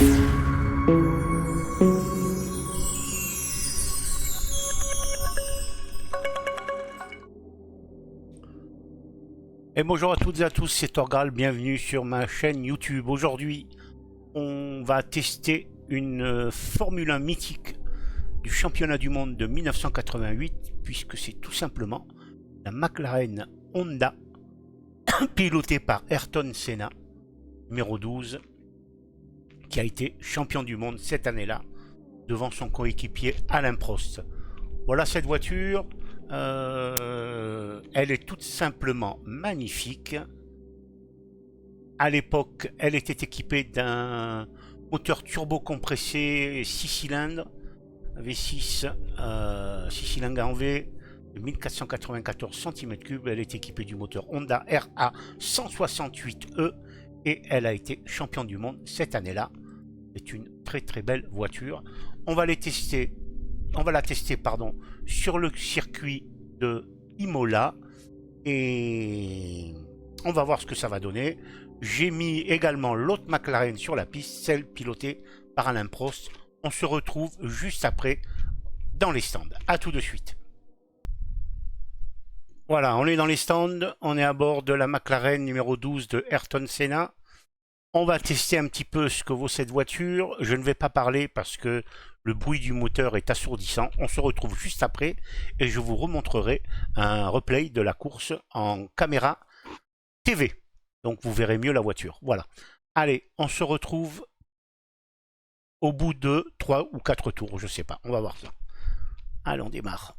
Et bonjour à toutes et à tous, c'est Torgal, bienvenue sur ma chaîne YouTube. Aujourd'hui, on va tester une Formule 1 mythique du championnat du monde de 1988, puisque c'est tout simplement la McLaren Honda, pilotée par Ayrton Senna, numéro 12, qui a été champion du monde cette année-là, devant son coéquipier Alain Prost. Voilà cette voiture. Elle est tout simplement magnifique. À l'époque, elle était équipée d'un moteur turbo compressé 6 cylindres, V6, 6 cylindres en V, de 1494 cm3. Elle est équipée du moteur Honda RA 168E et elle a été championne du monde cette année-là. C'est une très belle voiture. On va la tester sur le circuit de Imola et on va voir ce que ça va donner. J'ai mis également l'autre McLaren sur la piste, celle pilotée par Alain Prost. On se retrouve juste après dans les stands. A tout de suite. Voilà, on est dans les stands, on est à bord de la McLaren numéro 12 de Ayrton Senna. On va tester un petit peu ce que vaut cette voiture. Je ne vais pas parler parce que le bruit du moteur est assourdissant. On se retrouve juste après et je vous remontrerai un replay de la course en caméra TV. Donc vous verrez mieux la voiture. Voilà. Allez, on se retrouve au bout de 3 ou 4 tours. Je ne sais pas. On va voir ça. Allez, on démarre.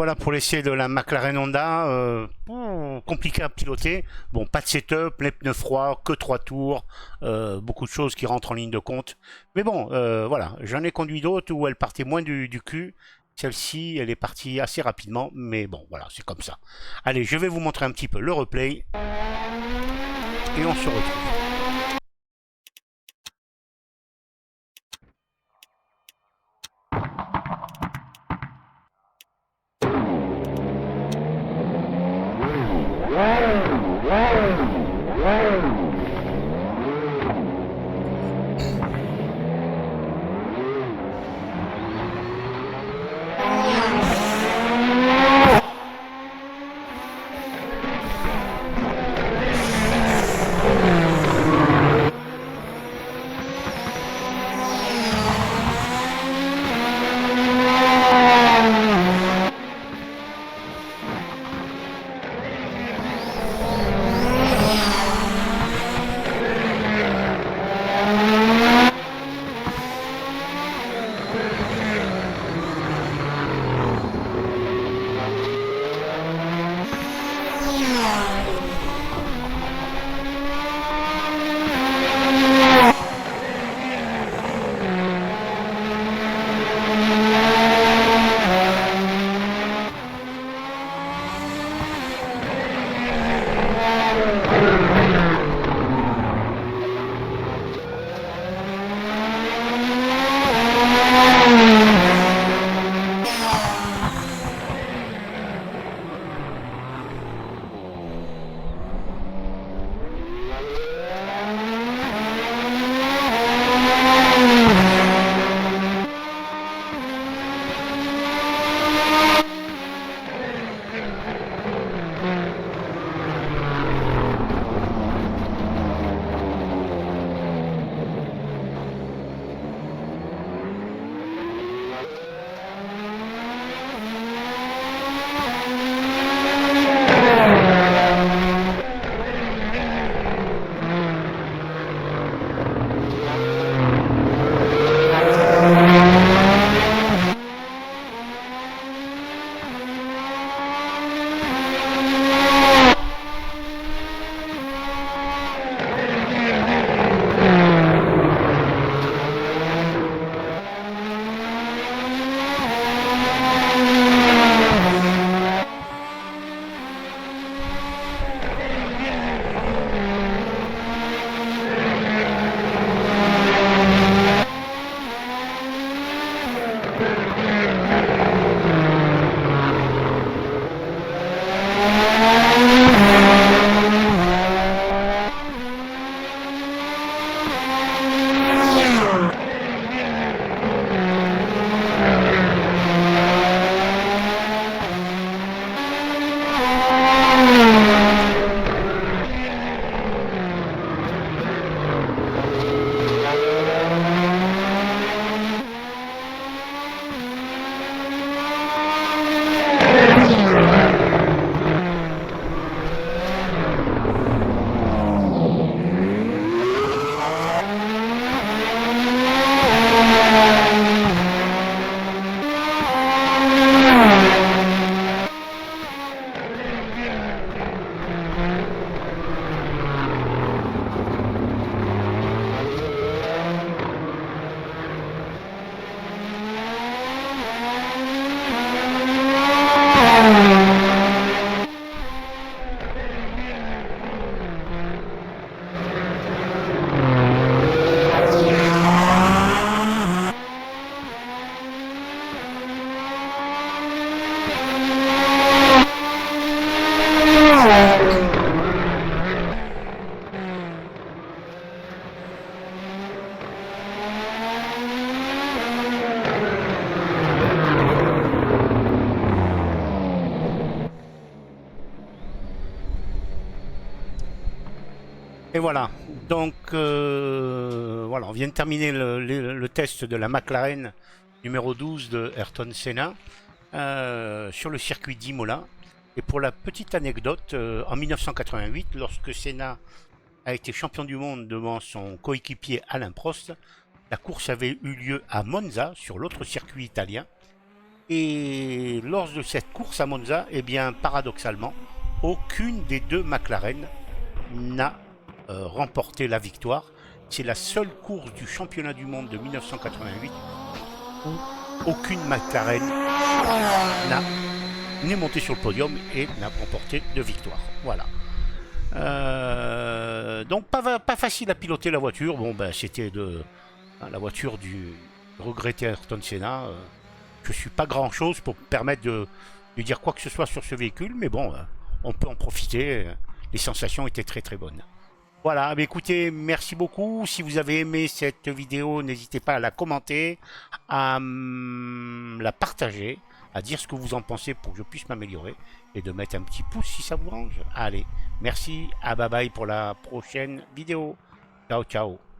voilà pour l'essai de la McLaren Honda. Compliqué à piloter. Bon, pas de setup, les pneus froids, que 3 tours, beaucoup de choses qui rentrent en ligne de compte. Mais bon, voilà, j'en ai conduit d'autres où elle partait moins du cul. Celle-ci, elle est partie assez rapidement, mais bon, voilà, c'est comme ça. Allez, je vais vous montrer un petit peu le replay et on se retrouve. Et voilà, donc voilà, on vient de terminer le test de la McLaren numéro 12 de Ayrton Senna sur le circuit d'Imola. Et pour la petite anecdote, en 1988, lorsque Senna a été champion du monde devant son coéquipier Alain Prost, la course avait eu lieu à Monza, sur l'autre circuit italien. Et lors de cette course à Monza, eh bien, paradoxalement, aucune des deux McLaren n'a remporté la victoire. C'est la seule course du championnat du monde de 1988 où aucune McLaren n'est montée sur le podium et n'a remporté de victoire. Voilà. Donc pas facile à piloter la voiture. Bon, ben c'était la voiture du regretté Ayrton Senna. Je suis pas grand chose pour permettre de dire quoi que ce soit sur ce véhicule, mais bon, on peut en profiter. Les sensations étaient très très bonnes. Voilà, mais écoutez, merci beaucoup. Si vous avez aimé cette vidéo, n'hésitez pas à la commenter, à la partager, à dire ce que vous en pensez pour que je puisse m'améliorer et de mettre un petit pouce si ça vous range. Allez, merci, à bye bye pour la prochaine vidéo. Ciao, ciao.